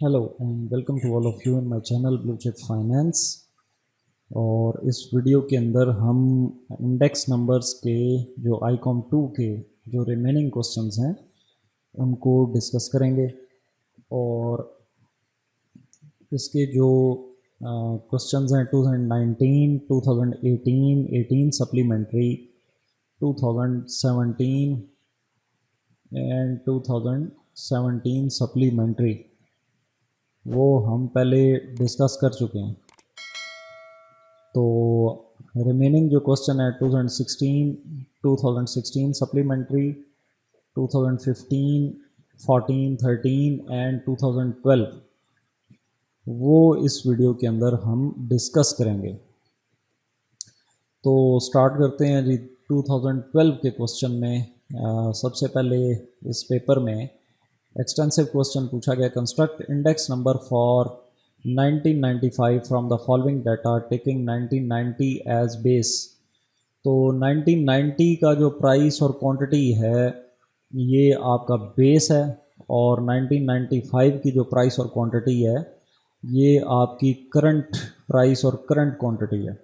Hello and welcome to all of you in my channel Blue Chip Finance। और इस video के अंदर हम इंडेक्स नंबर्स के जो आईकॉम 2 के जो रिमेनिंग क्वेश्चंस हैं उनको डिस्कस करेंगे। और इसके जो क्वेश्चंस हैं 2019, 2018, 18 सप्लीमेंट्री, 2017 एंड 2017 सप्लीमेंट्री वो हम पहले डिस्कस कर चुके हैं। तो रिमेनिंग जो क्वेश्चन है 2016 सप्लीमेंट्री, 2015, 14, 13 एंड 2012 वो इस वीडियो के अंदर हम डिस्कस करेंगे। तो स्टार्ट करते हैं जी 2012 के क्वेश्चन में। सबसे पहले इस पेपर में एक्सटेंसिव क्वेश्चन पूछा गया, construct index number for 1995 from the following data taking 1990 as base. तो 1990 का जो प्राइस और क्वांटिटी है ये आपका बेस है, और 1995 की जो प्राइस और क्वांटिटी है ये आपकी करंट प्राइस और करंट क्वांटिटी है।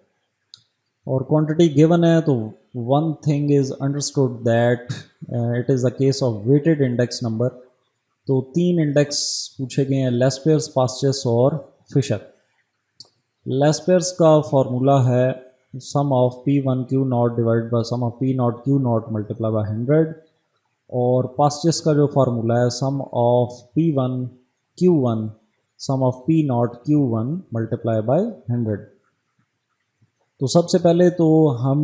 और क्वांटिटी गिवन है तो one thing is understood that it is the case of weighted index number. तो 3 इंडेक्स पूछे गए हैं, लेस्पेयर्स, पास्चेस और फिशर। लेस्पेयर्स का फॉर्मूला है sum of P1 Q naught divide by sum of P naught Q naught multiply by 100। और Paasche's का जो फार्मूला है sum of P1 Q1 sum of P naught Q1 multiply by 100। तो सबसे पहले तो हम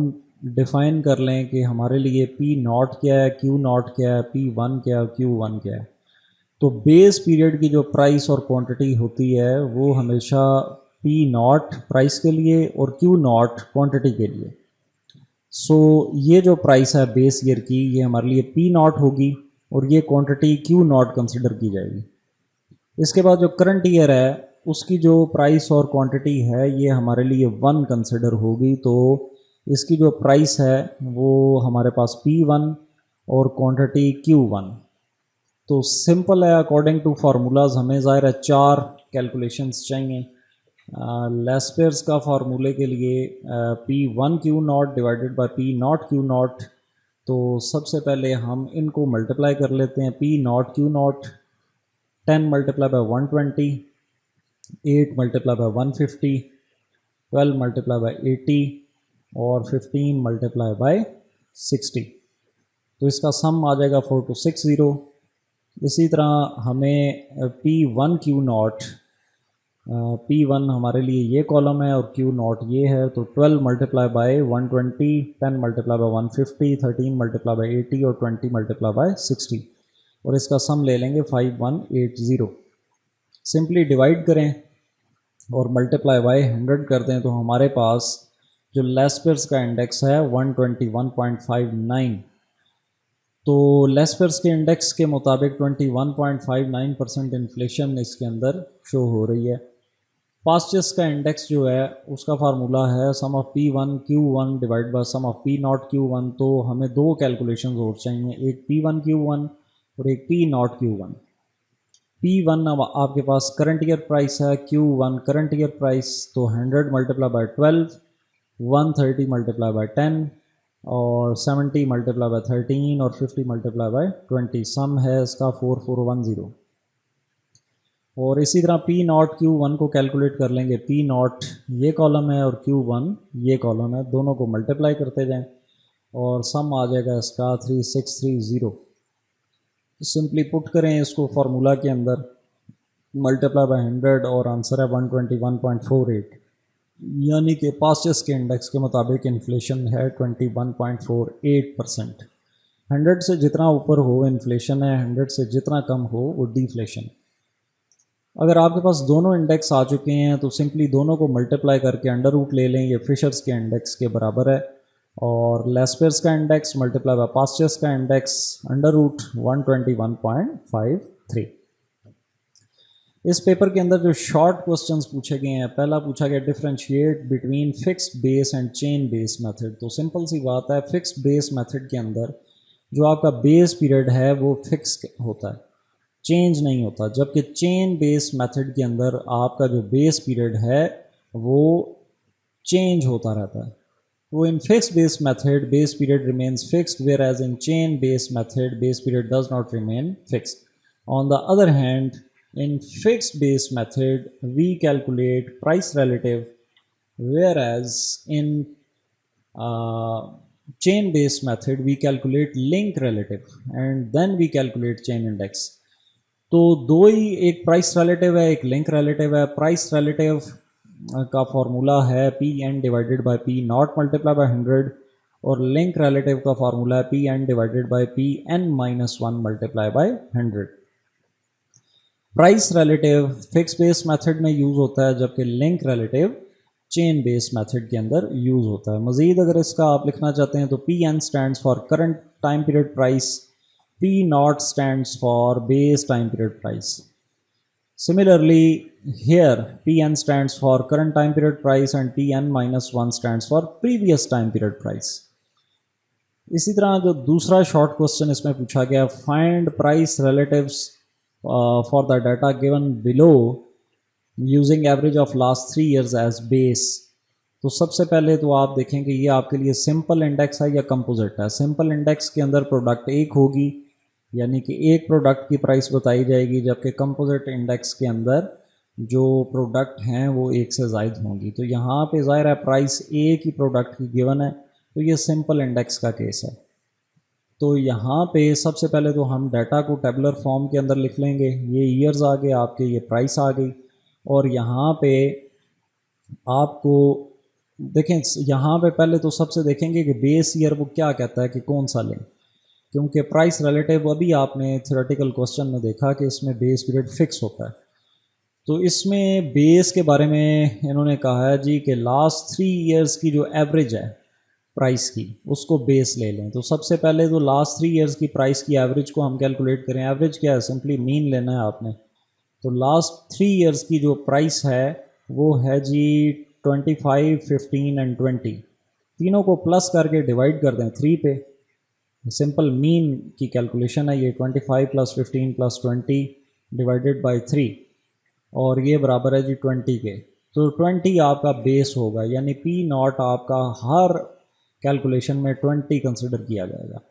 डिफ़ाइन कर लें कि हमारे लिए P नॉट क्या है, Q नॉट क्या है, P1 क्या है, Q1 क्या है। तो बेस पीरियड की जो प्राइस और क्वांटिटी होती है वो हमेशा P नॉट प्राइस के लिए और Q नॉट क्वांटिटी के लिए। सो ये जो प्राइस है बेस ईयर की ये हमारे लिए P नॉट होगी और ये क्वांटिटी Q नॉट कंसिडर की जाएगी। इसके बाद जो करंट ईयर है उसकी जो प्राइस और क्वांटिटी है ये हमारे लिए 1 कंसिडर होगी। तो इसकी जो प्राइस है वो हमारे पास P1 और क्वांटिटी Q1। तो सिंपल है, अकॉर्डिंग टू फार्मूलाज हमें ज़ाहिर है 4 कैलकुलेशंस चाहिए। लेस्पेयर्स का फार्मूले के लिए P1 Q not divided by P naught Q not. तो सबसे पहले हम इनको मल्टीप्लाई कर लेते हैं। P naught Q not 10 multiply by 120, 8 multiply by 150, 12 multiply by 80 और 15 मल्टीप्लाई बाय 60। तो इसका सम आ जाएगा 4260। इसी तरह हमें P1 Q नॉट, P1 हमारे लिए ये कॉलम है और Q नॉट ये है। तो 12 multiply by 120, 10 multiply by 150, 13 multiply by 80 और 20 मल्टीप्लाई बाय 60। और इसका सम ले लेंगे 5180। सिंपली डिवाइड करें और मल्टीप्लाई बाय 100 कर दें तो हमारे पास जो लेस्पेयर्स का इंडेक्स है 121.59। तो लेस्पेयर्स के इंडेक्स के मुताबिक 21.59% इन्फ्लेशन इसके अंदर शो हो रही है। पास्चेस का इंडेक्स जो है उसका फार्मूला है sum of P1 Q1 divide by sum of P naught Q1। तो हमें 2 कैलकुलेशन और चाहिए, एक P1 Q1 और एक P नॉट Q1। P1 अब आपके पास करंट ईयर प्राइस है, Q1 करंट ईयर प्राइस। तो 100 मल्टीप्लाई बाय 12, 130 मल्टीप्लाई बाय 10 और 70 मल्टीप्लाई बाय 13 और 50 मल्टीप्लाई बाय 20। सम है इसका 4410। और इसी तरह P नॉट Q1 को कैलकुलेट कर लेंगे। P नॉट ये कॉलम है और Q1 ये कॉलम है, दोनों को मल्टीप्लाई करते जाएं और सम आ जाएगा इसका 3630। सिंपली पुट करें इसको फार्मूला के अंदर, मल्टीप्लाई बाय 100 और आंसर है 121.48। यानी कि पास्चेस के इंडेक्स के मुताबिक इन्फ्लेशन है 21.48%। 100 से जितना ऊपर हो इन्फ्लेशन है, 100 से जितना कम हो वो डिफ्लेशन। अगर आपके पास दोनों इंडेक्स आ चुके हैं तो सिंपली दोनों को मल्टीप्लाई करके अंडर रूट ले लें, ये फिशर्स के इंडेक्स के बराबर है। और लेस्पेयर्स का इंडेक्स मल्टीप्लाई बाय पास्चेस का इंडेक्स अंडर रूट 121.53। इस पेपर के अंदर जो शॉर्ट क्वेश्चंस पूछे गए हैं, पहला पूछा गया differentiate between fixed base and chain base method. तो सिंपल सी बात है, फिक्स्ड बेस मेथड के अंदर जो आपका बेस पीरियड है वो फिक्स होता है चेंज नहीं होता, जबकि चेन बेस मेथड के अंदर आपका जो बेस पीरियड है वो चेंज होता रहता है। तो in fixed base method base period remains fixed, whereas in chain based method base period does not remain fixed. On the other hand, in fixed base method we calculate price relative, whereas in chain based method we calculate link relative and then we calculate chain index. तो दो ही, एक price relative है एक link relative है। Price relative का formula है P N divided by P naught multiply by 100 और link relative का फॉर्मूला है P N divided by P N minus 1 multiply by 100। Price relative fix base method में use होता है, जबकि link relative chain base method के अंदर use होता है। मज़ीद अगर इसका आप लिखना चाहते हैं तो P N stands for current time period price, P naught stands for base time period price. Similarly, here Pn stands for current time period price and Tn minus 1 stands for previous time period price. इसी तरह जो दूसरा short question इसमें पूछा गया, find price relatives for the data given below using average of last 3 years as base. तो सबसे पहले तो आप देखें कि ये आपके लिए सिंपल इंडेक्स है या कंपोजिट है। सिंपल इंडेक्स के अंदर प्रोडक्ट एक होगी, यानी कि एक प्रोडक्ट की प्राइस बताई जाएगी, जबकि कंपोजिट इंडेक्स के अंदर जो प्रोडक्ट हैं वो एक से ज़ायद होंगी। तो यहाँ पे ज़ाहिर है प्राइस एक ही प्रोडक्ट की गिवन है, तो ये सिंपल इंडेक्स का केस है। तो यहाँ पे सबसे पहले तो हम डाटा को टेबुलर फॉर्म के अंदर लिख लेंगे। ये ईयर्स आ गए आपके, ये प्राइस आ गई, और यहाँ पे आपको देखें, यहाँ पे पहले तो सबसे देखेंगे कि बेस ईयर वो क्या कहता है कि कौन सा लें, क्योंकि प्राइस रिलेटिव अभी आपने थ्योरेटिकल क्वेश्चन में देखा कि इसमें बेस पीरियड फिक्स होता है। तो इसमें बेस के बारे में इन्होंने कहा है जी कि लास्ट 3 years की जो एवरेज है प्राइस की उसको बेस ले लें। तो सबसे पहले तो लास्ट 3 years की प्राइस की एवरेज को हम कैलकुलेट करें। एवरेज क्या है, सिंपली मीन लेना है आपने। तो लास्ट 3 years की जो प्राइस है वो है जी 25, 15 एंड 20। तीनों को प्लस करके डिवाइड कर दें 3 पे। सिंपल मीन की कैलकुलेशन है ये, 25 प्लस 15 प्लस 20 डिवाइडेड बाई 3, और ये बराबर है जी 20 के। तो 20 आपका बेस होगा, यानी पी नॉट आपका हर कैलकुलेशन में 20 कंसिडर किया जाएगा,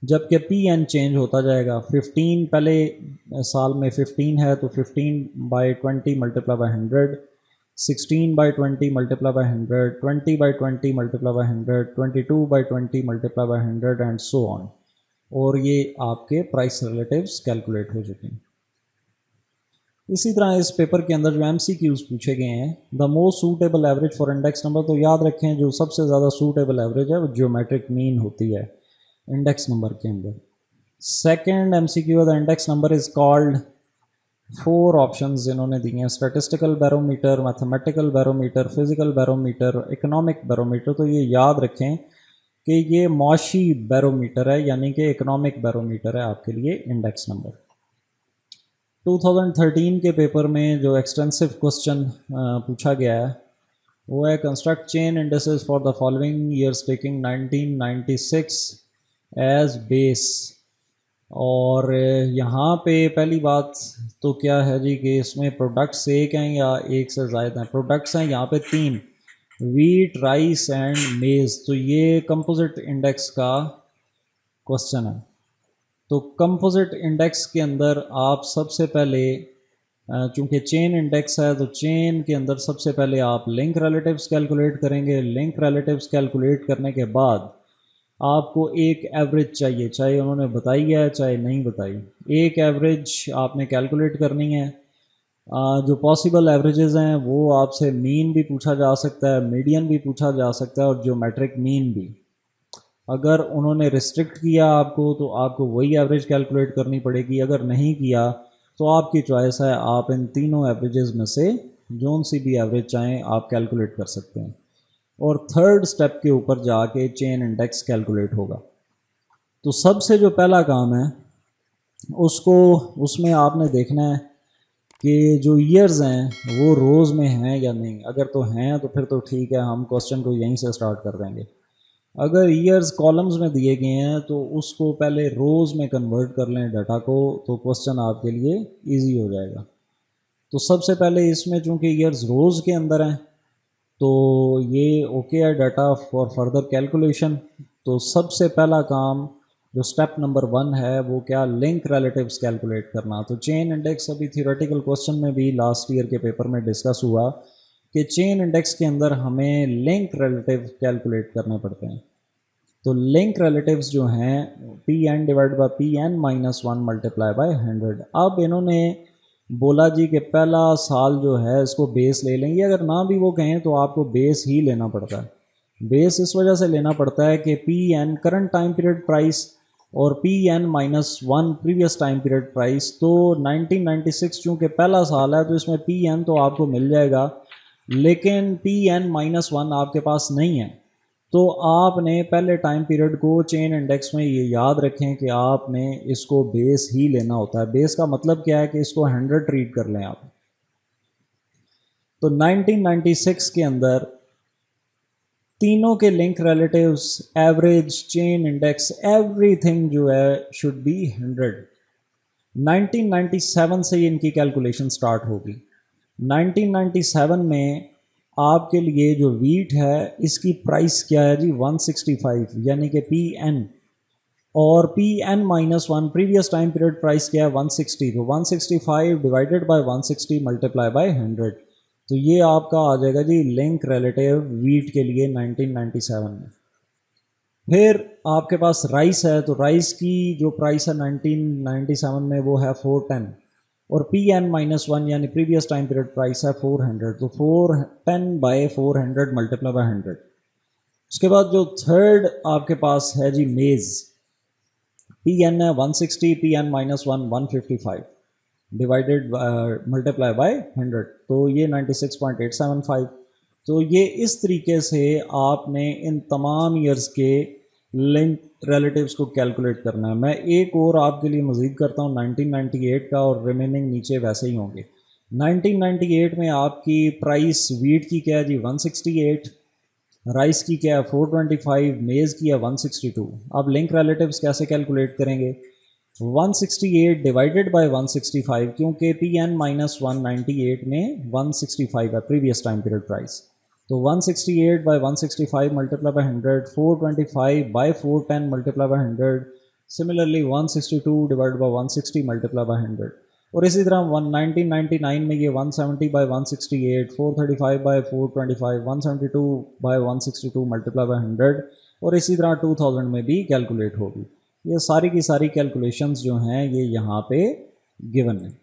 जबकि पी एन चेंज होता जाएगा। 15 पहले साल में 15 है तो 15 by 20 multiply by 100, 16 by 20 multiply by 100, 20 by 20 multiply by 100, 22 by 20 multiply by 100 and so on. और ये आपके प्राइस रिलेटिव्स कैलकुलेट हो चुके हैं। इसी तरह इस पेपर के अंदर जो MCQs पूछे गए हैं, the most suitable average for index number, तो याद रखें जो सबसे ज़्यादा सूटेबल एवरेज है वो ज्योमेट्रिक मीन होती है इंडेक्स नंबर के अंदर। Second MCQ, the index number is called, 4 options इन्होंने दिए हैं, statistical barometer, mathematical barometer, physical barometer, economic barometer. तो ये याद रखें कि ये मौशी बैरोमीटर है, यानी कि इकोनॉमिक बैरोमीटर है आपके लिए इंडेक्स नंबर। 2013 के पेपर में जो एक्सटेंसिव क्वेश्चन पूछा गया है वो है, construct chain indices for the following years taking 1996 as base. और यहाँ पे पहली बात तो क्या है जी कि इसमें प्रोडक्ट्स एक हैं या एक से ज़्यादा हैं। प्रोडक्ट्स हैं यहाँ पे 3, वीट, राइस एंड मेज़। तो ये कंपोजिट इंडेक्स का क्वेश्चन है। तो कंपोजिट इंडेक्स के अंदर आप सबसे पहले, चूँकि चेन इंडेक्स है तो चेन के अंदर सबसे पहले आप लिंक रिलेटिव्स कैलकुलेट करेंगे। लिंक रिलेटिव्स कैलकुलेट करने के बाद आपको एक एवरेज चाहिए, चाहे उन्होंने बताई है चाहे नहीं बताई, एक एवरेज आपने कैलकुलेट करनी है। जो पॉसिबल एवरेजेस हैं वो आपसे मीन भी पूछा जा सकता है, मीडियन भी पूछा जा सकता है और ज्योमेट्रिक मीन भी। अगर उन्होंने रिस्ट्रिक्ट किया आपको तो आपको वही एवरेज कैलकुलेट करनी पड़ेगी, अगर नहीं किया तो आपकी चॉइस है, आप इन तीनों एवरेजेस में से जोन सी भी एवरेज चाहें आप कैलकुलेट कर सकते हैं। और थर्ड स्टेप के ऊपर जाके चेन इंडेक्स कैलकुलेट होगा। तो सबसे जो पहला काम है उसमें आपने देखना है कि जो ईयर्स हैं वो रोज़ में हैं या नहीं। अगर तो हैं तो फिर तो ठीक है, हम क्वेश्चन को यहीं से स्टार्ट कर देंगे। अगर ईयर्स कॉलम्स में दिए गए हैं तो उसको पहले रोज़ में कन्वर्ट कर लें डाटा को, तो क्वेश्चन आपके लिए इजी हो जाएगा। तो सबसे पहले इसमें चूंकि ईयर्स रोज़ के अंदर हैं तो ये ओके है डाटा फॉर फर्दर कैलकुलेशन। तो सबसे पहला काम जो स्टेप नंबर 1 है वो क्या, लिंक रिलेटिव्स कैलकुलेट करना। तो चेन इंडेक्स अभी थियोरेटिकल क्वेश्चन में भी लास्ट ईयर के पेपर में डिस्कस हुआ कि चेन इंडेक्स के अंदर हमें लिंक रिलेटिव कैलकुलेट करने पड़ते हैं। तो लिंक रिलेटिव्स जो हैं P N divide by P N minus 1 multiply by 100। अब इन्होंने बोला जी कि पहला साल जो है इसको बेस ले लेंगे, अगर ना भी वो कहें तो आपको बेस ही लेना पड़ता है। बेस इस वजह से लेना पड़ता है कि P N current time period price और P N minus 1 previous time period price. तो 1996 चूँकि पहला साल है तो इसमें पी एन तो आपको मिल जाएगा, लेकिन पी एन माइनस 1 आपके पास नहीं है। तो आपने पहले टाइम पीरियड को चेन इंडेक्स में ये याद रखें कि आपने इसको बेस ही लेना होता है। बेस का मतलब क्या है कि इसको 100 ट्रीट कर लें आप। तो 1996 के अंदर तीनों के link relatives, average, chain index, everything जो है शुड बी 100। 1997 से इनकी कैलकुलेशन स्टार्ट होगी। 1997 में आपके लिए जो वीट है इसकी प्राइस क्या है जी, 165, यानी कि पी एन, और P N minus 1 previous time period price क्या है 160। तो 165 डिवाइडेड बाय 160 मल्टीप्लाई बाय 100। तो ये आपका आ जाएगा जी लिंक रिलेटिव वीट के लिए 1997 में। फिर आपके पास राइस है, तो राइस की जो प्राइस है 1997 में वो है 410, और पी एन माइनस 1 यानी प्रीवियस टाइम पीरियड प्राइस है 400। तो 410 बाई 400 मल्टीप्लाई बाई 100। उसके बाद जो थर्ड आपके पास है जी मेज़, पी एन है 160, P N minus 1 155 divided multiply by 100, तो ये 96.875। तो ये इस तरीके से आपने इन तमाम ईयर्स के लिंक रिलेटिव्स को कैलकुलेट करना है। मैं एक और आपके लिए मज़ीद करता हूँ 1998 का, और रिमेनिंग नीचे वैसे ही होंगे। 1998 में आपकी प्राइस वीट की क्या है जी 168, राइस की क्या है 425, मेज़ की है 162। अब लिंक रिलेटिव्स कैसे कैलकुलेट करेंगे, 168 डिवाइडेड बाय 165, क्योंकि पी एन माइनस 198 में 165 है प्रीवियस टाइम पीरियड प्राइस। तो 168 by 165 multiply by 100, 425 by 410 multiply by 100, similarly 162 divide by 160 multiply by 100। और इसी तरह 1999 में ये 170 by 168, 435 by 425, 172 by 162 multiply by 100, और इसी तरह 2000 में भी कैलकुलेट होगी। ये सारी की सारी कैलकुलेशंस जो हैं ये यहाँ पे गिवन है।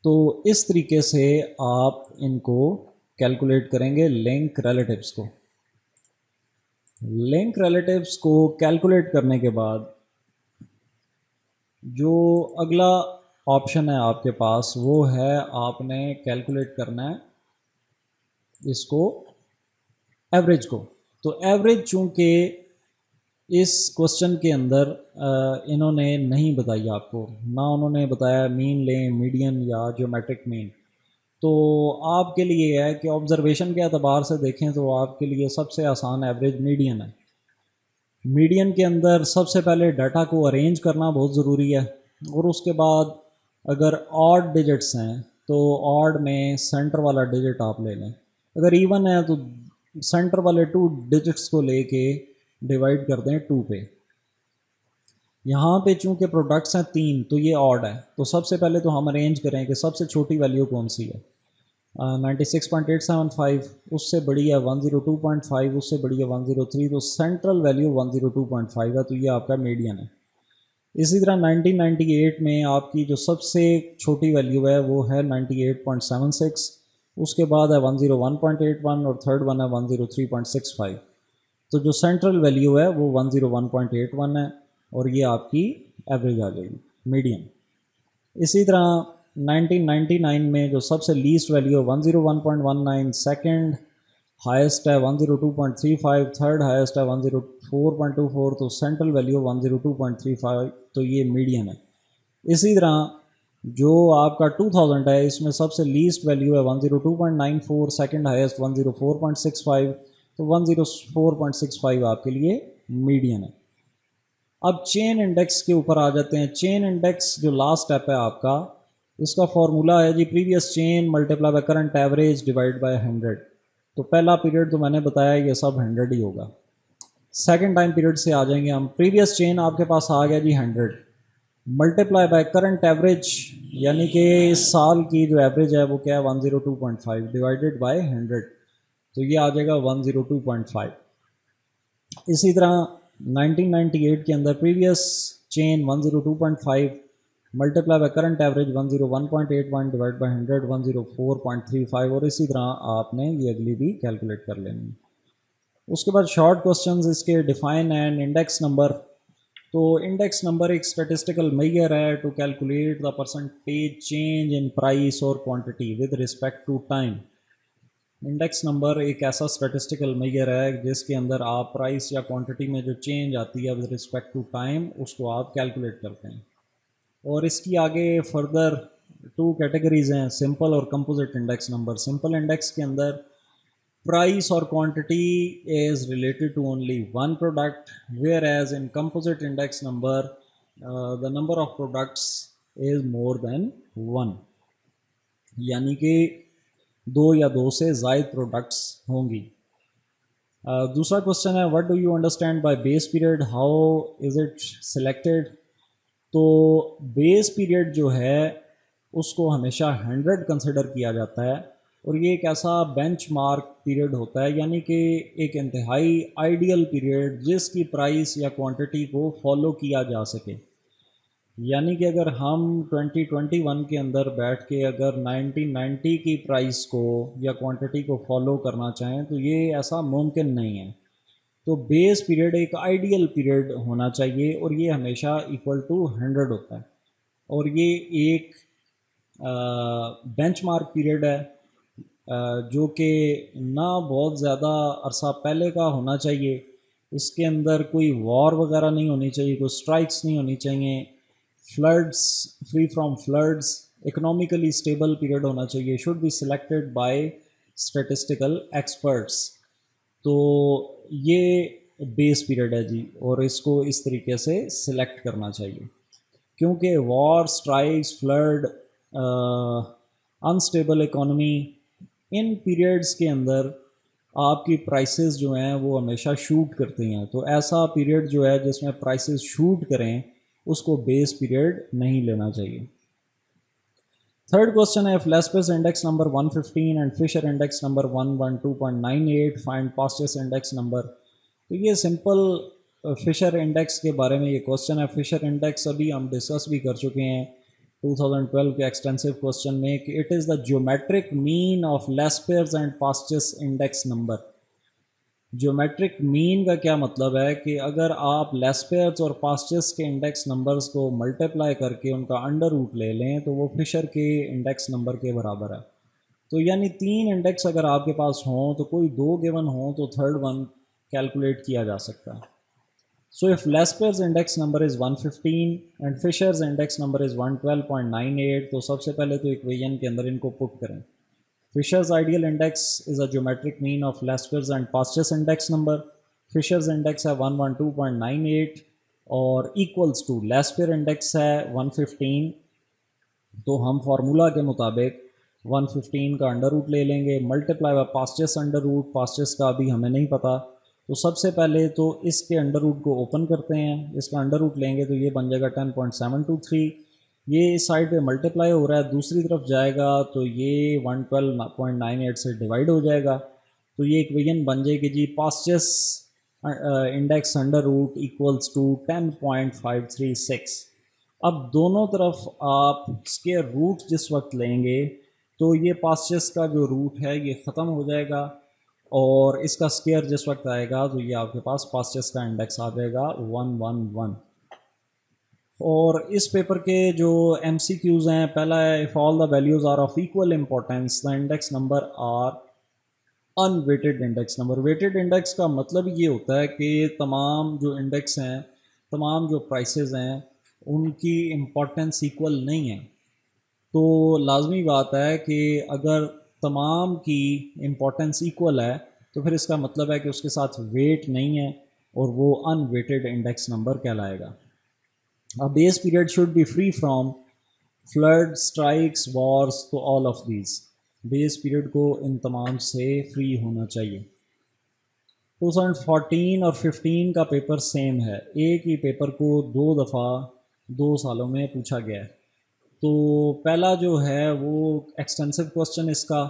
तो इस तरीके से आप इनको कैलकुलेट करेंगे लिंक रिलेटिव्स को। लिंक रिलेटिव्स को कैलकुलेट करने के बाद जो अगला ऑप्शन है आपके पास वो है आपने कैलकुलेट करना है इसको एवरेज को। तो एवरेज चूंकि इस क्वेश्चन के अंदर इन्होंने नहीं बताई आपको, ना उन्होंने बताया मीन लें, मीडियन या ज्योमेट्रिक मीन। तो आपके लिए है कि ऑब्जर्वेशन के अतबार से देखें तो आपके लिए सबसे आसान एवरेज मीडियन है। मीडियन के अंदर सबसे पहले डाटा को अरेंज करना बहुत ज़रूरी है, और उसके बाद अगर ऑड डिजिट्स हैं तो ऑड में सेंटर वाला डिजिट आप ले लें, अगर इवन है तो सेंटर वाले 2 डिजिट्स को लेके डिवाइड कर दें 2 पे। यहाँ पे चूँकि प्रोडक्ट्स हैं 3 तो ये ऑड है, तो सबसे पहले तो हम अरेंज करें कि सबसे छोटी वैल्यू कौन सी है। 96.875, उससे बड़ी है 102.5, उससे बड़ी है 103, तो सेंट्रल वैल्यू 102.5 है, तो ये आपका मीडियन है। इसी तरह 1998 में आपकी जो सबसे छोटी वैल्यू है वो है 98.76, उसके बाद है 101.81, और थर्ड वन है 103.65। तो जो सेंट्रल वैल्यू है वो 101.81 है, और ये आपकी एवरेज आ जाएगी मीडियन। इसी तरह 1999 में जो सबसे लीस्ट वैल्यू है 101.19, सेकंड हाईएस्ट है 102.35, थर्ड हाईएस्ट है 104.24, तो सेंट्रल वैल्यू 102.35, तो ये मीडियन है। इसी तरह जो आपका 2000 है इसमें सबसे लीस्ट वैल्यू है 102.94, सेकंड हाईएस्ट 104.65, तो 104.65 आपके लिए मीडियन है। अब चेन इंडेक्स के ऊपर आ जाते हैं। चेन इंडेक्स जो लास्ट स्टेप है आपका, इसका फॉर्मूला है जी previous chain multiply by current average divide by 100। तो पहला पीरियड तो मैंने बताया ये सब 100 ही होगा। सेकंड टाइम पीरियड से आ जाएंगे हम। प्रीवियस चेन आपके पास आ गया जी 100 मल्टीप्लाई बाय करंट एवरेज, यानी कि इस साल की जो एवरेज है वो क्या है 102.5 डिवाइडेड बाय 100, तो ये आ जाएगा 102.5। इसी तरह 1998 के अंदर previous chain 102.5 multiply by current average 101.81 divide by 100 104.35, और इसी तरह आपने ये अगली भी कैलकुलेट कर लेनी है। उसके बाद शॉर्ट क्वेश्चंस इसके डिफाइन एंड इंडेक्स नंबर। तो इंडेक्स नंबर एक स्टैटिस्टिकल मेजर है to calculate the percentage change in price और quantity with respect to time. Index number एक ऐसा स्टैटिस्टिकल मेजर है जिसके अंदर आप प्राइस या क्वांटिटी में जो चेंज आती है विद रिस्पेक्ट टू टाइम उसको आप कैलकुलेट करते हैं। और इसकी आगे फर्दर टू कैटेगरीज हैं, सिंपल और composite index number. Simple index के अंदर price or quantity is related to only one product, whereas in composite index number the number of products is more than one, यानी कि दो या दो से ज़ायद प्रोडक्ट्स होंगी। दूसरा क्वेश्चन है what do you understand by base period, how is it selected. तो बेस पीरियड जो है उसको हमेशा 100 कंसिडर किया जाता है, और ये एक ऐसा बेंचमार्क पीरियड होता है, यानी कि एक इंतहाई आइडियल पीरियड जिसकी प्राइस या क्वांटिटी को फॉलो किया जा सके। यानी कि अगर हम 2021 के अंदर बैठ के अगर 1990 की प्राइस को या क्वांटिटी को फॉलो करना चाहें तो ये ऐसा मुमकिन नहीं है। तो बेस पीरियड एक आइडियल पीरियड होना चाहिए और ये हमेशा इक्वल टू 100 होता है, और ये एक बेंचमार्क पीरियड है जो कि ना बहुत ज़्यादा अरसा पहले का होना चाहिए। इसके अंदर कोई वॉर वगैरह नहीं होनी चाहिए, कोई स्ट्राइक्स नहीं होनी चाहिए, floods, free from floods, economically stable period होना चाहिए, should be selected by statistical experts. तो ये बेस पीरियड है जी, और इसको इस तरीके से सिलेक्ट करना चाहिए, क्योंकि war, strikes, flood, unstable economy, इन पीरियड्स के अंदर आपकी प्राइसेस जो हैं वो हमेशा शूट करती हैं। तो ऐसा पीरियड जो है जिसमें प्राइसेस शूट करें उसको बेस पीरियड नहीं लेना चाहिए। थर्ड क्वेश्चन है Laspeyres index number 115 and Fisher index number 112.98 find Paasche's index number. तो ये सिंपल फिशर इंडेक्स के बारे में ये क्वेश्चन है। फिशर इंडेक्स अभी हम डिस्कस भी कर चुके हैं 2012 के एक्सटेंसिव क्वेश्चन में कि it is the geometric mean of Laspeyres and Paasche's index number. Geometric mean का क्या मतलब है कि अगर आप लेस्पेयर्स और पास्टेस्ट के इंडेक्स नंबर्स को मल्टीप्लाई करके उनका अंडर रूट ले लें तो वो फिशर के इंडेक्स नंबर के बराबर है। तो यानी 3 इंडेक्स अगर आपके पास हों तो कोई 2 गिवन हों तो थर्ड वन कैलकुलेट किया जा सकता है। So if Lesper's index number is 115 and Fisher's index number is 112.98, तो सबसे पहले तो इक्वेशन के अंदर इनको पुट करें। Fisher's ideal index is a geometric mean of Lesper's and Paste's index number. Fisher's index है 112.98 और equals to Lesper index है 115। तो हम फार्मूला के मुताबिक 115 का अंडर रूट ले लेंगे, मल्टीप्लाई बाय पास्टेस्ट अंडर रूट, पास्टेस्ट का अभी हमें नहीं पता। तो सबसे पहले तो इसके अंडर रूट को ओपन करते हैं, इसका अंडर रूट लेंगे तो ये बन जाएगा 10.723। ये इस साइड पे मल्टीप्लाई हो रहा है, दूसरी तरफ जाएगा तो ये 112.98 से डिवाइड हो जाएगा। तो ये इक्वेशन बन जाएगी जी Paasche's index under root equals to 10.536। अब दोनों तरफ आप स्क्वायर रूट जिस वक्त लेंगे तो ये पास्टेस्ट का जो रूट है ये ख़त्म हो जाएगा, और इसका स्क्वायर जिस वक्त आएगा तो ये आपके पास पास्टेस्ट का इंडेक्स आ जाएगा 111। और इस पेपर के जो MCQs हैं, पहला है if all the values are of equal importance the index number are unweighted index number. Weighted index का मतलब ये होता है कि तमाम जो इंडेक्स हैं, तमाम जो प्राइसेस हैं उनकी इम्पोर्टेंस इक्वल नहीं है। तो लाजमी बात है कि अगर तमाम की इम्पोर्टेंस इक्वल है तो फिर इसका मतलब है कि उसके साथ वेट नहीं है और वो अनवेटेड इंडेक्स नंबर कहलाएगा। A base period should be free from flood, strikes, wars, तो all of these. Base period को इन तमाम से फ्री होना चाहिए। 2014 और 15 का पेपर सेम है, एक ही पेपर को 2 दफ़ा 2 सालों में पूछा गया है। तो पहला जो है वो एक्सटेंसिव क्वेश्चन इसका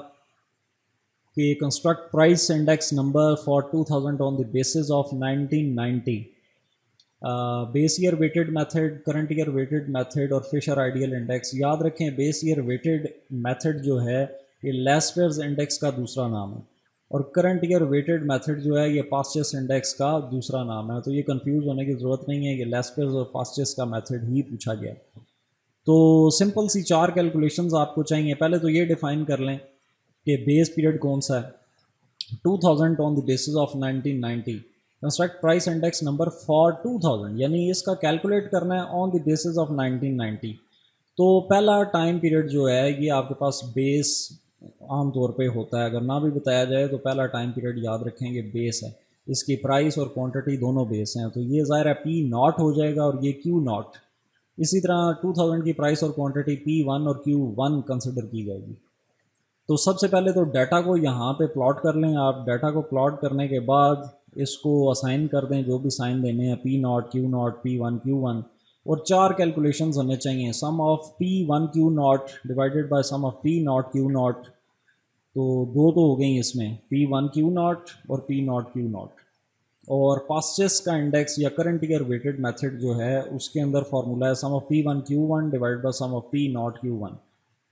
कि construct price index number for 2000 on the basis of 1990। Base year weighted method, current year weighted method और फिशर आइडियल इंडेक्स। याद रखें बेस ईयर वेटेड मेथड जो है ये लेस्टर्स इंडेक्स का दूसरा नाम है और करंट ईयर वेटेड मेथड जो है ये पास्चेस इंडेक्स का दूसरा नाम है। तो ये कंफ्यूज होने की ज़रूरत नहीं है, ये लेस्टर्स और पास्चेस का मेथड ही पूछा गया। तो सिंपल सी 4 कैलकुलेशंस आपको चाहिए। पहले तो ये डिफ़ाइन कर लें कि बेस पीरियड कौन सा है। 2000 on the basis of 1990। Construct price index number for 2000, यानी इसका कैलकुलेट करना है ऑन द बेसिस ऑफ 1990। तो पहला टाइम पीरियड जो है ये आपके पास बेस आम तौर पे होता है, अगर ना भी बताया जाए तो पहला टाइम पीरियड याद रखेंगे बेस है। इसकी प्राइस और क्वांटिटी दोनों बेस हैं, तो ये ज़ाहिर है पी नॉट हो जाएगा और ये क्यू नॉट। इसी तरह 2000 की प्राइस और क्वांटिटी P1 और Q1 कंसिडर की जाएगी। तो सबसे पहले तो डाटा को यहाँ पे प्लॉट कर लें आप। डाटा को प्लॉट करने के बाद इसको असाइन कर दें जो भी साइन देने हैं, P0, Q0, P1, Q1। और 4 कैलकुलेशंस हमें चाहिए। Sum of P1 Q0 divided by sum of P0 Q0। तो दो तो हो गई इसमें, P1 Q0 और P0 Q0। और पास्चेस का इंडेक्स या करंट ईयर वेटेड मेथड जो है उसके अंदर फार्मूला है sum of P1 Q1 divide by sum of P0 Q1।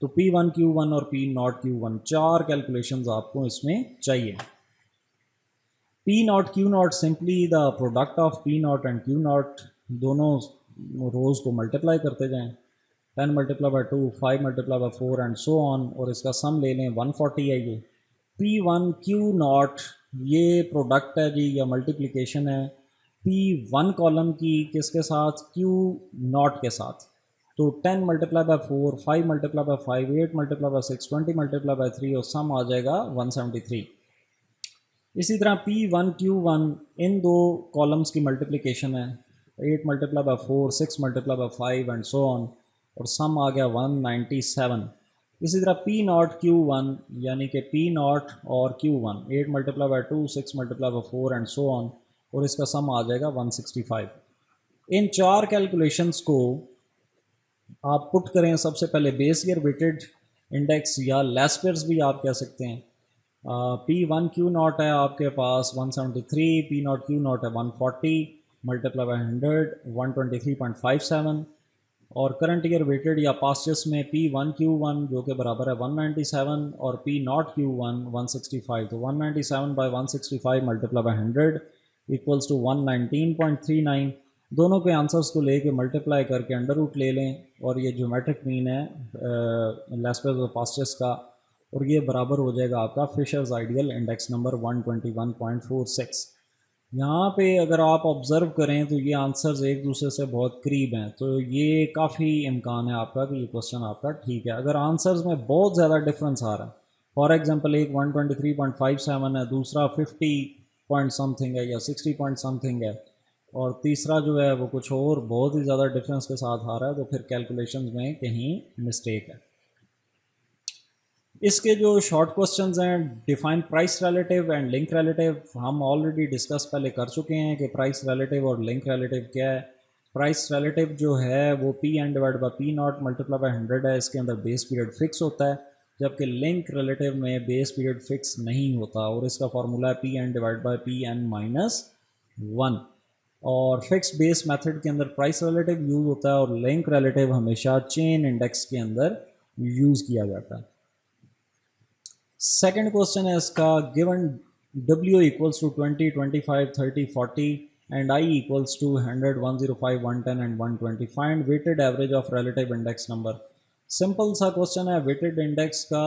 तो P1 Q1 और P0 Q1 4 कैलकुलेशंस आपको इसमें चाहिए। P0 Q0 simply the product of P0 and Q0, दोनों रोज़ को मल्टीप्लाई करते जाएं। 10 multiply by 2, 5 multiply by 4 and so on, और इसका सम ले लें 140 है ये। P1 Q0 ये प्रोडक्ट है जी या मल्टीप्लिकेशन है P1 कॉलम की किसके साथ, Q0 के साथ। तो 10 multiply by 4, 5 multiply by 5, 8 multiply by 6, 20 multiply by 3 और सम आ जाएगा 173। इसी तरह P1 Q1 इन दो कॉलम्स की मल्टीप्लिकेशन है 8 multiply by 4, 6 multiply by 5 and so on, और सम आ गया 197। इसी तरह P0 Q1 यानी कि P0 और Q1 8 multiply by 2, 6 multiply by 4 and so on, और इसका सम आ जाएगा 165। इन 4 कैलकुलेशंस को आप पुट करें। सबसे पहले बेस ईयर वेटेड इंडेक्स या लेस्पर्स भी आप कह सकते हैं। P1 Q0 है आपके पास 173, P0 Q0 है 140 मल्टीप्लाई बाई 100 123.57, और करंट ईयर वेटेड या पास्चेस में P1 Q1 जो कि बराबर है 197 और P0 Q1 165। तो 197 by 165 multiply by 100 equals to 119.39। दोनों के आंसर्स को लेके मल्टीप्लाई करके अंडर रूट ले लें, और ये ज्योमेट्रिक मीन है लेस्पर्स और पास्चेस का, और ये बराबर हो जाएगा आपका फिशर्स आइडियल इंडेक्स नंबर 121.46। यहाँ पे अगर आप ऑब्ज़र्व करें तो ये आंसर्स एक दूसरे से बहुत करीब हैं, तो ये काफ़ी इम्कान है आपका कि ये क्वेश्चन आपका ठीक है। अगर आंसर्स में बहुत ज़्यादा डिफरेंस आ रहा है, फॉर एग्जांपल एक 123.57 है, दूसरा 50 पॉइंट समथिंग है या 60 पॉइंट समथिंग है, और तीसरा जो है वो कुछ और बहुत ही ज़्यादा डिफरेंस के साथ आ रहा है, तो फिर कैलकुलेशंस में कहीं मिस्टेक है। इसके जो शॉर्ट क्वेश्चंस हैं, define price relative and link relative, हम ऑलरेडी डिस्कस पहले कर चुके हैं कि प्राइस रिलेटिव और लिंक रिलेटिव क्या है। प्राइस रिलेटिव जो है वो P N divide by P0 multiply by 100 है, इसके अंदर बेस पीरियड फिक्स होता है, जबकि लिंक रिलेटिव में बेस पीरियड फिक्स नहीं होता, और इसका फार्मूला है Pn डिवाइड बाई Pn-1। और फिक्स बेस मेथड के अंदर प्राइस रिलेटिव यूज़ होता है, और लिंक रिलेटिव हमेशा चेन इंडेक्स के अंदर यूज़ किया जाता है। सेकंड क्वेश्चन है इसका, given W equals to 20, 25, 30, 40 and I equals to 100, 105, 110 and 120, find weighted average of relative index number. Simple सा क्वेश्चन है वेटेड इंडेक्स का।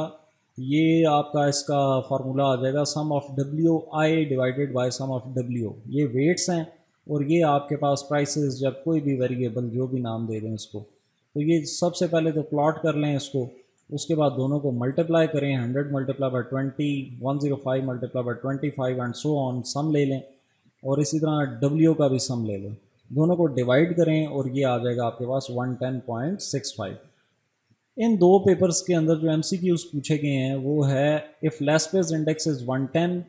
ये आपका इसका फार्मूला आ जाएगा sum of WI divided by sum of W। ये वेट्स हैं और ये आपके पास प्राइसेस, जब कोई भी वेरिएबल जो भी नाम दे दें इसको। तो ये सबसे पहले तो प्लॉट कर लें इसको। उसके बाद दोनों को मल्टीप्लाई करें, 100 multiply by 20, 105 multiply by 25 and so on, sum ले लें और इसी तरह डब्ल्यू का भी सम ले लें, दोनों को डिवाइड करें और ये आ जाएगा आपके पास 110.65। इन दो पेपर्स के अंदर जो MCQs पूछे गए हैं वो है if Laspeyres index is 110,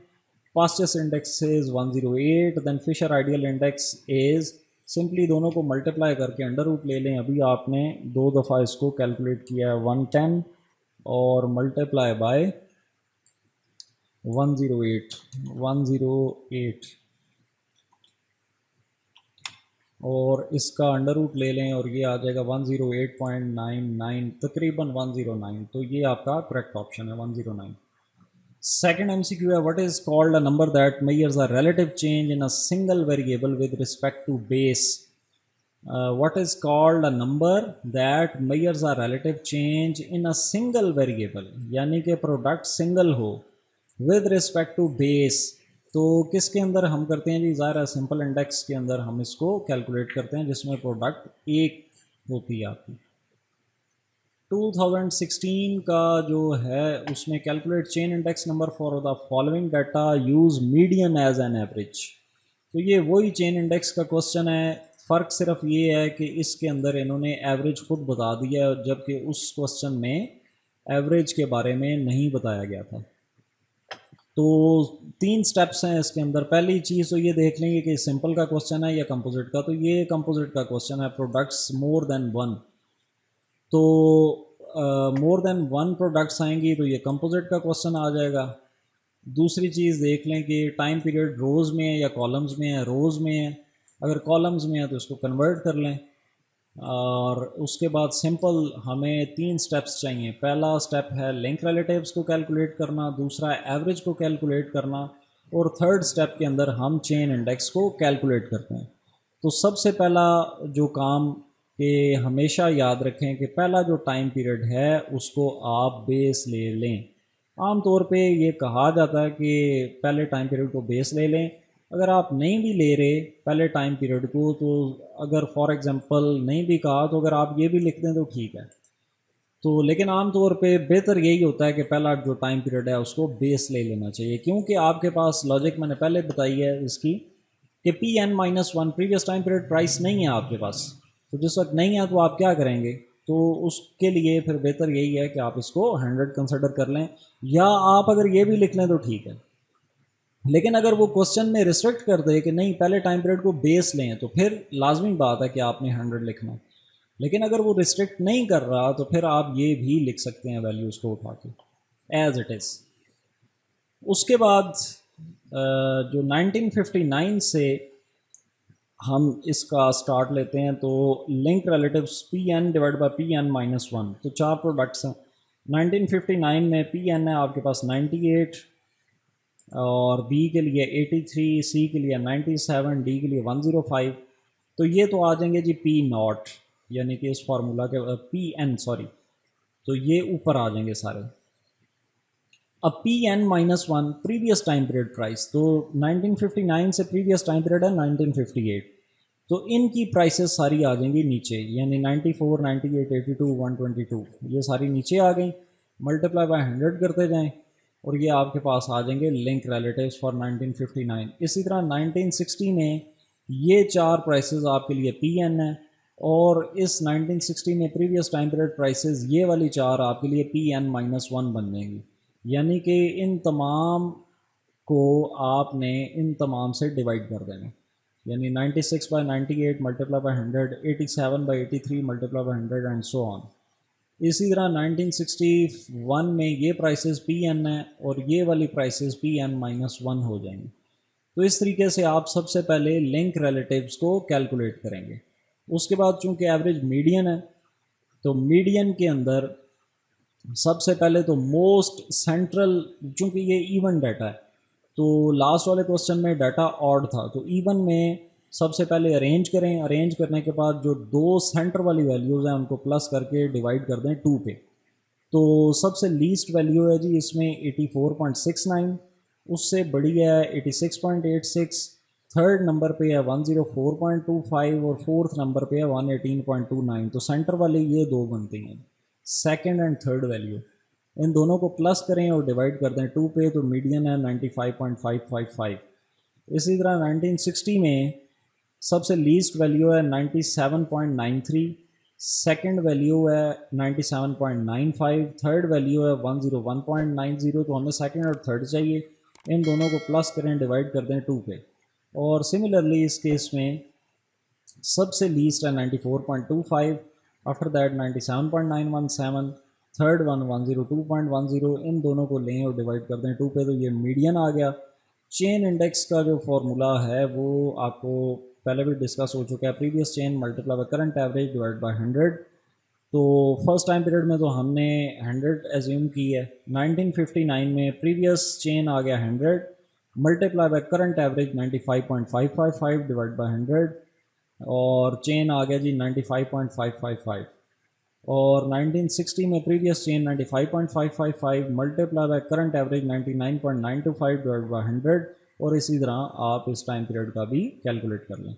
Paasche's index is 108, then Fisher ideal index is, simply दोनों को मल्टीप्लाई करके अंडर रूट ले लें। अभी आपने 2 दफ़ा इसको कैलकुलेट किया है, 110 और मल्टीप्लाई बाय 108 और इसका अंडर रूट ले लें और ये आ जाएगा 108.99, तकरीबन 109। तो ये आपका करेक्ट ऑप्शन है, 109। सेकेंड MCQ है what is called a number that measures a relative change in a single variable with respect to base. what is called a number that measures a relative change in a single variable, यानी कि product single हो with respect to base। तो किसके अंदर हम करते हैं जी, ज़ाहिर सिंपल इंडेक्स के अंदर हम इसको कैलकुलेट करते हैं जिसमें प्रोडक्ट एक होती है आपकी। 2016 का जो है उसमें calculate chain index number for the following data use median as an average. तो ये वही चेन इंडेक्स का क्वेश्चन है, फ़र्क सिर्फ ये है कि इसके अंदर इन्होंने एवरेज खुद बता दिया है जबकि उस क्वेश्चन में एवरेज के बारे में नहीं बताया गया था। तो 3 स्टेप्स हैं इसके अंदर। पहली चीज़ तो ये देख लेंगे कि सिंपल का क्वेश्चन है या कंपोजिट का। तो ये कंपोजिट का क्वेश्चन है, प्रोडक्ट्स मोर देन वन। तो मोर देन वन प्रोडक्ट्स आएंगी तो ये कंपोजिट का क्वेश्चन आ जाएगा। दूसरी चीज़ देख लें कि टाइम पीरियड रोज़ में है या कॉलम्स में है। रोज़ में है, अगर कॉलम्स में है तो इसको कन्वर्ट कर लें। और उसके बाद सिंपल हमें 3 स्टेप्स चाहिए। पहला स्टेप है लिंक रिलेटिव्स को कैलकुलेट करना, दूसरा एवरेज को कैलकुलेट करना और थर्ड स्टेप के अंदर हम चेन इंडेक्स को कैलकुलेट करते हैं। तो सबसे पहला जो काम कि हमेशा याद रखें कि पहला जो टाइम पीरियड है उसको आप बेस ले लें। आम तौर पे ये कहा जाता है कि पहले टाइम पीरियड को बेस ले लें। अगर आप नहीं भी ले रहे पहले टाइम पीरियड को, तो अगर फॉर एग्ज़ाम्पल नहीं भी कहा तो अगर आप ये भी लिख दें तो ठीक है। तो लेकिन आम तौर पे बेहतर यही होता है कि पहला जो टाइम पीरियड है उसको बेस ले लेना चाहिए, क्योंकि आपके पास लॉजिक मैंने पहले बताई है इसकी कि Pn-1 previous time period price नहीं है आपके पास। तो जिस वक्त नहीं है तो आप क्या करेंगे, तो उसके लिए फिर बेहतर यही है कि आप इसको 100 कंसिडर कर लें, या आप अगर ये भी लिख लें तो ठीक है। लेकिन अगर वो क्वेश्चन में रिस्ट्रिक्ट कर दे कि नहीं पहले टाइम पीरियड को बेस लें तो फिर लाजमी बात है कि आपने 100 लिखना। लेकिन अगर वो रिस्ट्रिक्ट नहीं कर रहा तो फिर आप ये भी लिख सकते हैं वैल्यूज़ को उठा के एज इट इज़। उसके बाद जो 1959 से हम इसका स्टार्ट लेते हैं, तो link relatives Pn divide by Pn-1। तो 4 प्रोडक्ट्स हैं 1959 में। Pn है आपके पास 98 और B के लिए 83, C के लिए 97, D के लिए 105। तो ये तो आ जाएंगे जी P0, यानी कि इस फार्मूला के Pn सॉरी, तो ये ऊपर आ जाएंगे सारे। अब Pn-1 previous time period price, तो 1959 से प्रीवियस टाइम पीरियड है 1958, तो इनकी प्राइसेस सारी आ जाएंगी नीचे, यानी 94, 98, 82, 122 ये सारी नीचे आ गई। मल्टीप्लाई बाय 100 करते जाएं और ये आपके पास आ जाएंगे लिंक रिलेटिव्स फॉर 1959। इसी तरह 1960 में ये 4 प्राइसेस आपके लिए Pn है और इस 1960 में प्रीवियस टाइम पीरियड प्राइसेस ये वाली 4 आपके लिए Pn-1 बन जाएंगी। यानी कि इन तमाम को आपने इन तमाम से डिवाइड कर देना, यानी 96 by 98 multiply by 100, 87 by 83 multiply by 100 and so on. इसी तरह 1961 में ये प्राइसेस Pn है और ये वाली प्राइसेस Pn-1 हो जाएंगी। तो इस तरीके से आप सबसे पहले लिंक रिलेटिव्स को कैलकुलेट करेंगे। उसके बाद चूँकि एवरेज मीडियन है, तो मीडियन के अंदर सबसे पहले तो मोस्ट सेंट्रल, चूँकि ये इवन डाटा है तो लास्ट वाले क्वेश्चन में डाटा ऑड था, तो इवन में सबसे पहले अरेंज करें। अरेंज करने के बाद जो 2 सेंटर वाली वैल्यूज़ हैं उनको प्लस करके डिवाइड कर दें 2 पे। तो सबसे लीस्ट वैल्यू है जी इसमें 84.69, उससे बड़ी है 86.86, थर्ड नंबर पे है 104.25 और फोर्थ नंबर पे है 118.29। तो सेंटर वाले ये 2 बनती हैं। सेकंड एंड थर्ड वैल्यू, इन दोनों को प्लस करें और डिवाइड कर दें 2 पे, तो मीडियन है 95.555। इसी तरह 1960 में सबसे लीस्ट वैल्यू है 97.93, सेकंड वैल्यू है 97.95, थर्ड वैल्यू है 101.90। तो हमें सेकंड और थर्ड चाहिए, इन दोनों को प्लस करें, डिवाइड कर दें 2 पे। और सिमिलरली इस केस में सबसे लीस्ट है 94.25, आफ्टर दैट 97.917, थर्ड वन 102.10। इन दोनों को लें और डिवाइड कर दें 2 पे, तो ये मीडियन आ गया। चेन इंडेक्स का जो फॉर्मूला है वो आपको पहले भी डिस्कस हो चुका है, previous chain multiply by current average divide by 100। तो फर्स्ट टाइम पीरियड में तो हमने 100 एज्यूम की है। 1959 में प्रीवियस चेन आ गया 100 multiply by current average 95.555 divide by 100, और चेन आ गया जी 95.555। और 1960 में previous chain 95.555 multiply by current average 99.925 divide by 100, और इसी तरह आप इस टाइम पीरियड का भी कैलकुलेट कर लें।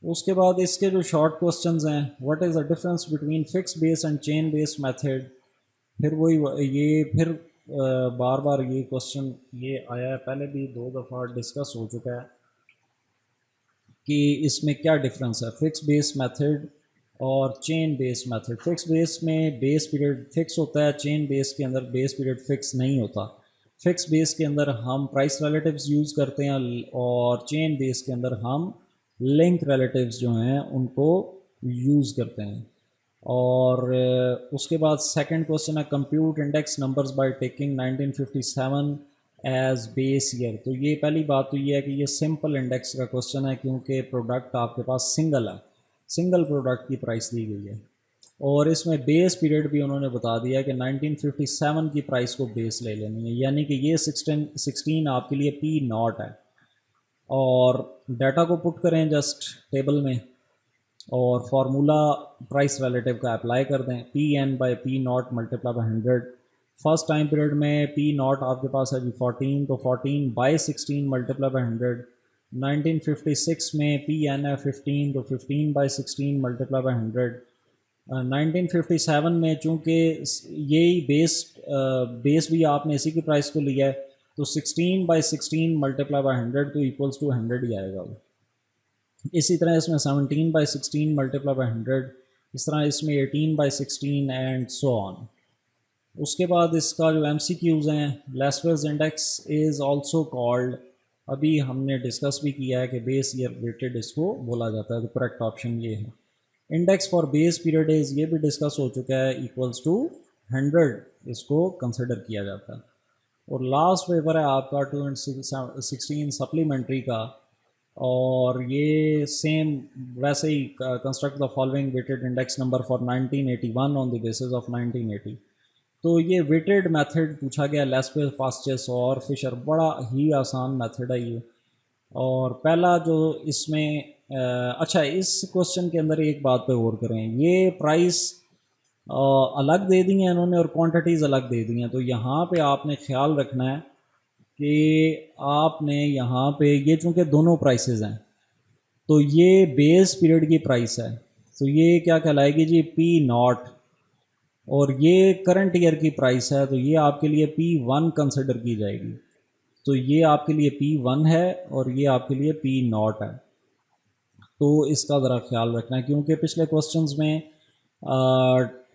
उसके बाद इसके जो शॉर्ट क्वेश्चंस हैं, what is the difference between fix base and chain base method. फिर वही ये फिर बार बार ये क्वेश्चन ये आया है, पहले भी 2 दफ़ा डिस्कस हो चुका है कि इसमें क्या डिफरेंस है फिक्स बेस मेथड और chain base method. Fix base में बेस पीरियड फिक्स होता है, चेन बेस के अंदर बेस पीरियड फिक्स नहीं होता। फिक्स बेस के अंदर हम प्राइस रिलेटिव्स यूज़ करते हैं, और चेन बेस के अंदर हम लिंक रिलेटिव्स जो हैं उनको यूज़ करते हैं। और उसके बाद सेकंड क्वेश्चन है compute index numbers by taking 1957 as base year. तो ये पहली बात तो ये है कि ये सिंपल इंडेक्स का क्वेश्चन है, क्योंकि प्रोडक्ट आपके पास सिंगल है, सिंगल प्रोडक्ट की प्राइस दी गई है, और इसमें बेस पीरियड भी उन्होंने बता दिया कि 1957 की प्राइस को बेस ले लेनी है, यानी कि ये 16 आपके लिए पी नॉट है। और डाटा को पुट करें जस्ट टेबल में, और फार्मूला प्राइस रिलेटिव का अप्लाई कर दें, P N by P naught multiply by 100। First time period में पी नॉट आपके पास है जी 14, तो 14 बाई 16 मल्टीप्लाई बाई 100। 1956 में पी एन है 15, तो 15 बाई 16 मल्टीप्लाई बाई 100। 1957 में चूँकि यही बेस भी आपने इसी की प्राइस को लिया है, तो 16 बाई 16 मल्टीप्लाई बाई 100 तो इक्वल्स टू 100 ही आएगा वो। इसी तरह इसमें 17 बाई 16 मल्टीप्लाई बाई 100, इस तरह इसमें 18 बाई 16 एंड सो ऑन। उसके बाद इसका जो MCQs हैं, लेस्वेज इंडेक्स इज़ आल्सो कॉल्ड, अभी हमने डिस्कस भी किया है कि बेस ईयर वेटेड इसको बोला जाता है, तो करेक्ट ऑप्शन ये है। Index for base period is, ये भी डिस्कस हो चुका है, इक्वल्स टू 100 इसको कंसिडर किया जाता है। और लास्ट पेपर है आपका 2016 सप्लीमेंट्री का, और ये सेम वैसे ही construct the following weighted index number for 1981 on the basis of 1980। तो ये वेटेड मेथड पूछा गया, लेस्पेस, फास्टेस और फिशर, बड़ा ही आसान मेथड है ये। और पहला जो इसमें अच्छा, इस क्वेश्चन के अंदर एक बात पे और करें, ये प्राइस अलग दे दी हैं इन्होंने और क्वांटिटीज़ अलग दे दी हैं, तो यहाँ पे आपने ख्याल रखना है कि आपने यहाँ पे ये चूँकि दोनों प्राइसेस हैं, तो ये बेस पीरियड की प्राइस है, तो ये क्या कहलाएगी जी पी नॉट, और ये करंट ईयर की प्राइस है, तो ये आपके लिए P1 कंसिडर की जाएगी। तो ये आपके लिए P1 है और ये आपके लिए P नॉट है। तो इसका ज़रा ख्याल रखना है, क्योंकि पिछले क्वेश्चंस में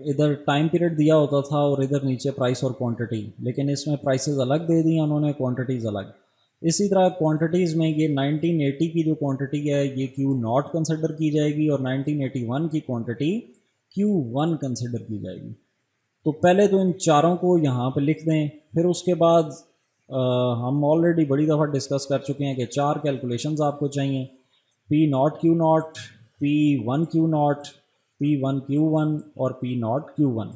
इधर टाइम पीरियड दिया होता था और इधर नीचे प्राइस और क्वांटिटी, लेकिन इसमें प्राइसेस अलग दे दी उन्होंने, क्वांटिटीज़ अलग। इसी तरह क्वांटिटीज़ में ये 1980 की जो क्वांटिटी है ये Q0 कंसिडर की जाएगी, और 1981 की क्वांटिटी Q1 कंसिडर की जाएगी। तो पहले तो इन चारों को यहाँ पे लिख दें, फिर उसके बाद हम ऑलरेडी बड़ी दफ़ा डिस्कस कर चुके हैं कि 4 कैलकुलेशंस आपको चाहिए, P0 Q0, P1 Q0, P1 Q1 और P0 Q1,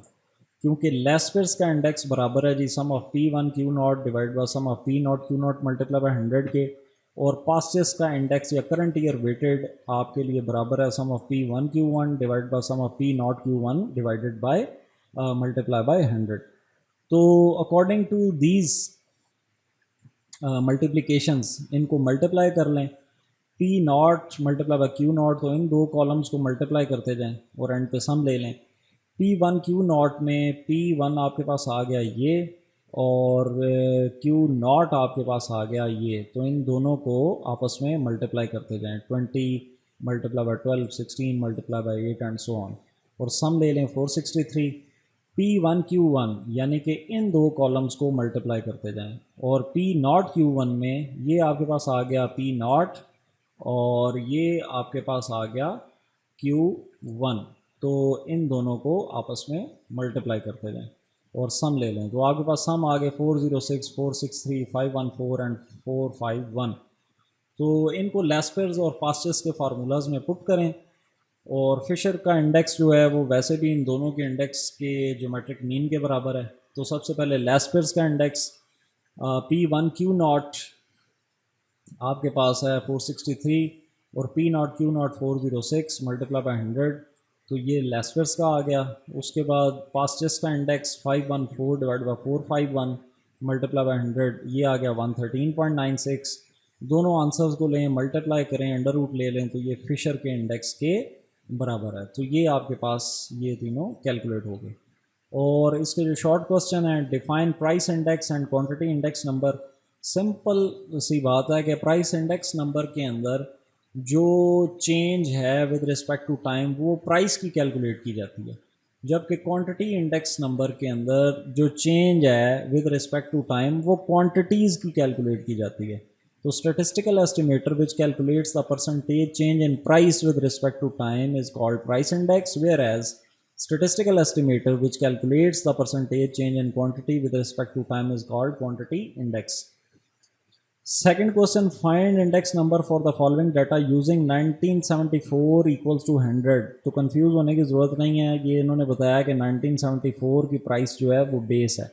क्योंकि लेस्पेस का इंडेक्स बराबर है जी sum of P1 Q0 divide by sum of P0 Q0 multiply by 100 के, और पास्टेस का इंडेक्स या करंट ईयर वेटेड आपके लिए बराबर है sum of P1 Q1 divide by sum of P0 Q1 divided by multiply by 100। तो अकॉर्डिंग टू दीज मल्टीप्लिकेशंस इनको मल्टीप्लाई कर लें, P0 मल्टीप्लाई बाय Q0, तो इन दो कॉलम्स को मल्टीप्लाई करते जाएं और एंड पे सम ले लें। P1 क्यू नॉट में P1 आपके पास आ गया ये, और क्यू नॉट आपके पास आ गया ये, तो इन दोनों को आपस में मल्टीप्लाई करते जाएं, 20 multiply by 12, 16 multiply by 8 and so on, और सम ले लें 463। P1 Q1 यानी कि इन दो कॉलम्स को मल्टीप्लाई करते जाएं, और P नॉट Q1 में ये आपके पास आ गया P नॉट, और ये आपके पास आ गया Q1, तो इन दोनों को आपस में मल्टीप्लाई करते जाएं और सम ले लें, तो आपके पास सम आ गए 406, 463, 514 एंड 451। तो इनको लेस्पेयर्स और पास्चर्स के फार्मूलाज में पुट करें, और फिशर का इंडेक्स जो है वो वैसे भी इन दोनों के इंडेक्स के ज्योमेट्रिक मीन के बराबर है। तो सबसे पहले लेस्पेयर्स का इंडेक्स P1 Q नॉट आपके पास है 463, और P naught Q not 406 multiply by 100, तो ये लेस्पेयर्स का आ गया। उसके बाद पास्चर्स का index 514 divide by 451 multiply by 100, ये आ गया 113.96। दोनों आंसर्स को लें, मल्टीप्लाई करें, अंडर रूट ले लें, तो ये फिशर के इंडेक्स के बराबर है। तो ये आपके पास ये तीनों कैलकुलेट हो गए। और इसके जो शॉर्ट क्वेश्चन है, define price index and quantity index number. Simple सी बात है कि प्राइस इंडेक्स नंबर के अंदर जो चेंज है विद रिस्पेक्ट टू टाइम वो प्राइस की कैलकुलेट की जाती है, जबकि क्वांटिटी इंडेक्स नंबर के अंदर जो चेंज है विद रिस्पेक्ट टू टाइम वो क्वांटिटीज़ की कैलकुलेट की जाती है। तो statistical estimator which calculates the percentage change in price with respect to time is called price index, whereas statistical estimator which calculates the percentage change in quantity with respect to time is called quantity index. Second question, find index number for the following data using 1974 equals to 100। तो confuse होने की ज़रूरत नहीं है, ये इन्होंने बताया कि 1974 की प्राइस जो है वो बेस है,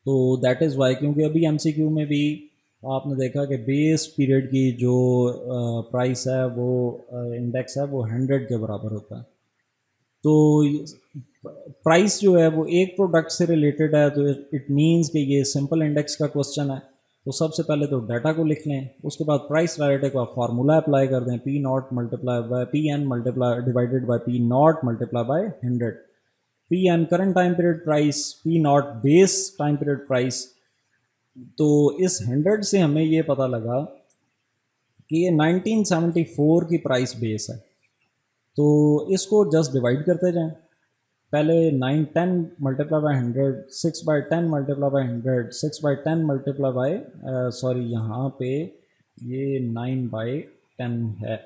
तो दैट इज़ वाई, क्योंकि अभी एमसीक्यू में भी आपने देखा कि बेस पीरियड की जो प्राइस है वो इंडेक्स है वो 100 के बराबर होता है। तो प्राइस जो है वो एक प्रोडक्ट से रिलेटेड है, तो इट मींस कि ये सिंपल इंडेक्स का क्वेश्चन है। तो सबसे पहले तो डाटा को लिख लें, उसके बाद प्राइस रिलेटेड का फार्मूला अप्लाई कर दें, P naught multiply by P N multiply divided by P naught multiply by 100। P N current time period price, P naught base time period price. तो इस 100 से हमें ये पता लगा कि ये 1974 की प्राइस बेस है, तो इसको जस्ट डिवाइड करते जाएं। पहले 9 10 multiply by 100, 6 by 10 multiply by 100, 6 by 10 multiply by sorry यहाँ पे ये 9 बाई 10 है,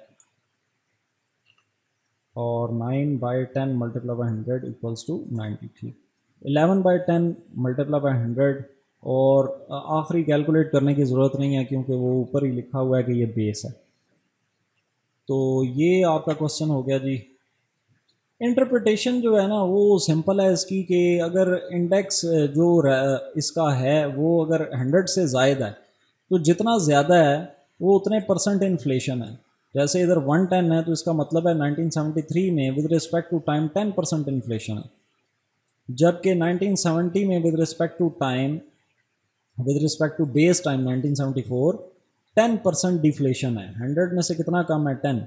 और 9 by 10 multiply by 100 equals to 93। 11 by 10 multiply by 100, और आखिरी कैलकुलेट करने की ज़रूरत नहीं है क्योंकि वो ऊपर ही लिखा हुआ है कि ये बेस है। तो ये आपका क्वेश्चन हो गया जी। इंटरप्रिटेशन जो है ना वो सिंपल है इसकी, कि अगर इंडेक्स जो इसका है वो अगर 100 से ज़ायद है तो जितना ज़्यादा है वो उतने परसेंट इन्फ्लेशन है। जैसे इधर 110 है तो इसका मतलब है 1973 में with respect to time 10% inflation है, जबकि 1970 में with respect to time with respect to base time 1974 10% deflation है। 100 में से कितना कम है? 10।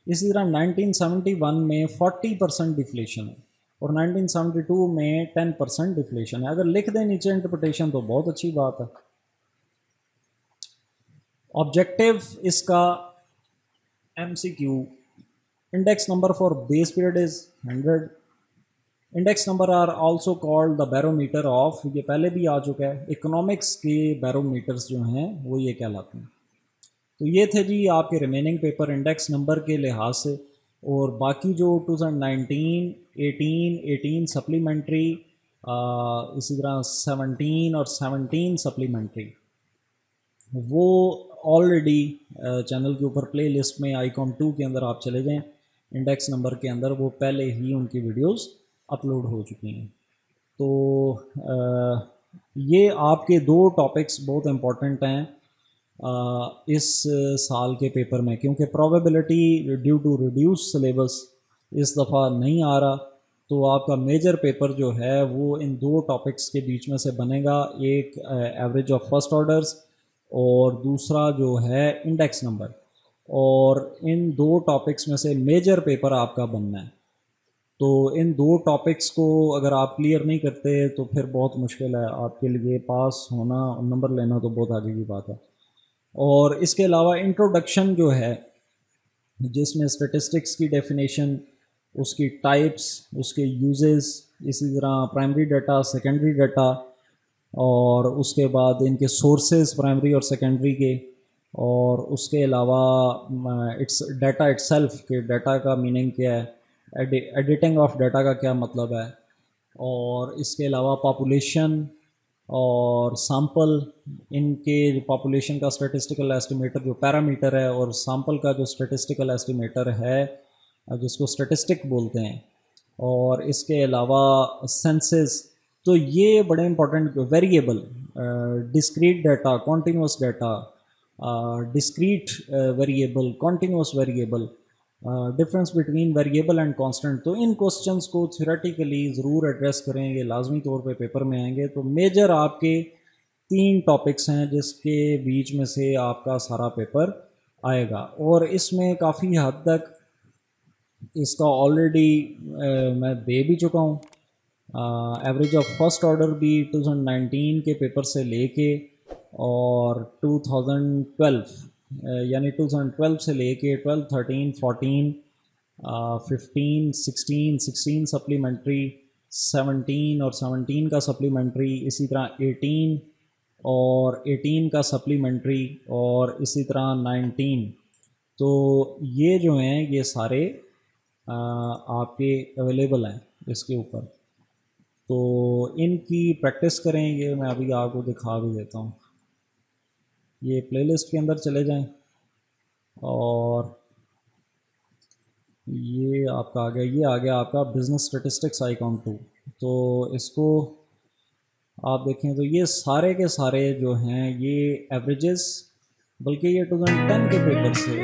इसी तरह 1971 में 40% डिफ्लेशन है, और 1972 में 10% डिफ्लेशन है। अगर लिख दें नीचे इंटरप्रिटेशन तो बहुत अच्छी बात है। ऑब्जेक्टिव इसका MCQ, index number for base period is 100। Index number are also called the barometer of, ये पहले भी आ चुका है, इकोनॉमिक्स के बैरोमीटर्स जो हैं वो ये कहलाते हैं। तो ये थे जी आपके रिमेनिंग पेपर इंडेक्स नंबर के लिहाज से। और बाकी जो 2019, 18 सप्लीमेंट्री, इसी तरह 17 और 17 सप्लीमेंट्री, वो ऑलरेडी चैनल के ऊपर प्ले लिस्ट में ICOM 2 के अंदर आप चले जाएं, इंडेक्स नंबर के अंदर वो पहले ही उनकी वीडियोस अपलोड हो चुकी हैं। तो ये आपके दो टॉपिक्स बहुत इम्पोर्टेंट हैं इस साल के पेपर में, क्योंकि probability due to reduce syllabus इस दफ़ा नहीं आ रहा, तो आपका मेजर पेपर जो है वो इन दो टॉपिक्स के बीच में से बनेगा, एक एवरेज ऑफ फर्स्ट ऑर्डर्स और दूसरा जो है इंडेक्स नंबर, और इन दो टॉपिक्स में से मेजर पेपर आपका बनना है। तो इन दो टॉपिक्स को अगर आप क्लियर नहीं करते तो फिर बहुत मुश्किल है आपके लिए, पास होना नंबर लेना तो बहुत आगे की बात है। और इसके अलावा इंट्रोडक्शन जो है, जिसमें स्टेटिस्टिक्स की डेफिनेशन, उसकी टाइप्स, उसके यूजेस, इसी तरह प्राइमरी डाटा, सेकेंडरी डाटा, और उसके बाद इनके सोर्सेज प्राइमरी और सेकेंडरी के, और उसके अलावा इट्स डाटा इट्सेल्फ के डाटा का मीनिंग क्या है, एडिटिंग ऑफ डाटा का क्या मतलब है, और इसके अलावा पॉपुलेशन और सैंपल, इनके जो पॉपुलेशन का स्टैटिस्टिकल एस्टिमेटर जो पैरामीटर है, और सैंपल का जो स्टैटिस्टिकल एस्टिमेटर है जिसको स्टैटिस्टिक बोलते हैं, और इसके अलावा सेंसेस। तो ये बड़े important variable, discrete data, continuous data, discrete variable, continuous variable, difference between variable and constant. तो इन क्वेश्चंस को थ्योरेटिकली ज़रूर एड्रेस करेंगे, लाजमी तौर पे पेपर में आएंगे। तो मेजर आपके 3 टॉपिक्स हैं जिसके बीच में से आपका सारा पेपर आएगा, और इसमें काफ़ी हद तक इसका ऑलरेडी मैं दे भी चुका हूँ। एवरेज ऑफ फर्स्ट ऑर्डर भी 2019 के पेपर से लेके और 2012 यानी 2012 से लेके 12, 13, 14, 15, 16 सप्लीमेंट्री, 17 और 17 का सप्लीमेंट्री, इसी तरह 18 और 18 का सप्लीमेंट्री, और इसी तरह 19। तो ये जो हैं ये सारे आपके अवेलेबल हैं इसके ऊपर। तो इनकी प्रैक्टिस करें, ये मैं अभी आपको दिखा भी देता हूँ। ये प्लेलिस्ट के अंदर चले जाएं और ये आपका आ गया, ये आ गया आपका बिजनेस स्टैटिस्टिक्स आइकॉन 2। तो इसको आप देखें तो ये सारे के सारे जो हैं ये एवरेजेस, बल्कि ये 2010 के पेपर से,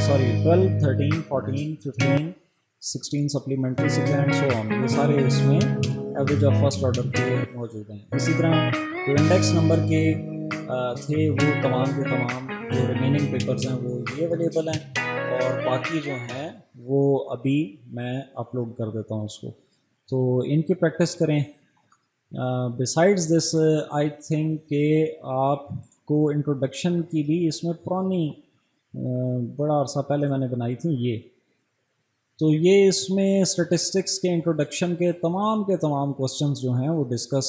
sorry 12, 13, 14, 15, 16 supplementary, 16 and so on, ये सारे इसमें एवरेज ऑफ फर्स्ट ऑर्डर के मौजूद हैं। इसी तरह जो इंडेक्स नंबर के थे वो तमाम के तमाम जो रिमेनिंग पेपर्स हैं वो ये अवेलेबल हैं, और बाकी जो हैं वो अभी मैं अपलोड कर देता हूँ उसको। तो इनकी प्रैक्टिस करें। बिसाइड्स दिस आई थिंक कि आपको इंट्रोडक्शन की भी इसमें पुरानी बड़ा अरसा पहले मैंने बनाई थी ये। तो ये इसमें स्टैटिस्टिक्स के इंट्रोडक्शन के तमाम क्वेश्चंस जो हैं वो डिस्कस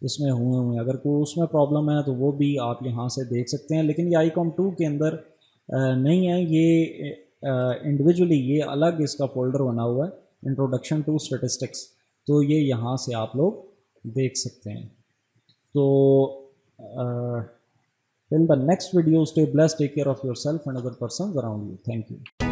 इसमें हुए हैं। अगर कोई उसमें प्रॉब्लम है तो वो भी आप यहाँ से देख सकते हैं, लेकिन ये आईकॉम 2 के अंदर नहीं है, ये इंडिविजुअली ये अलग इसका फोल्डर बना हुआ है, इंट्रोडक्शन टू स्टैटिस्टिक्स। तो ये यहाँ से आप लोग देख सकते हैं। तो till the next video, stay blessed, take care of yourself and other persons around you. Thank you.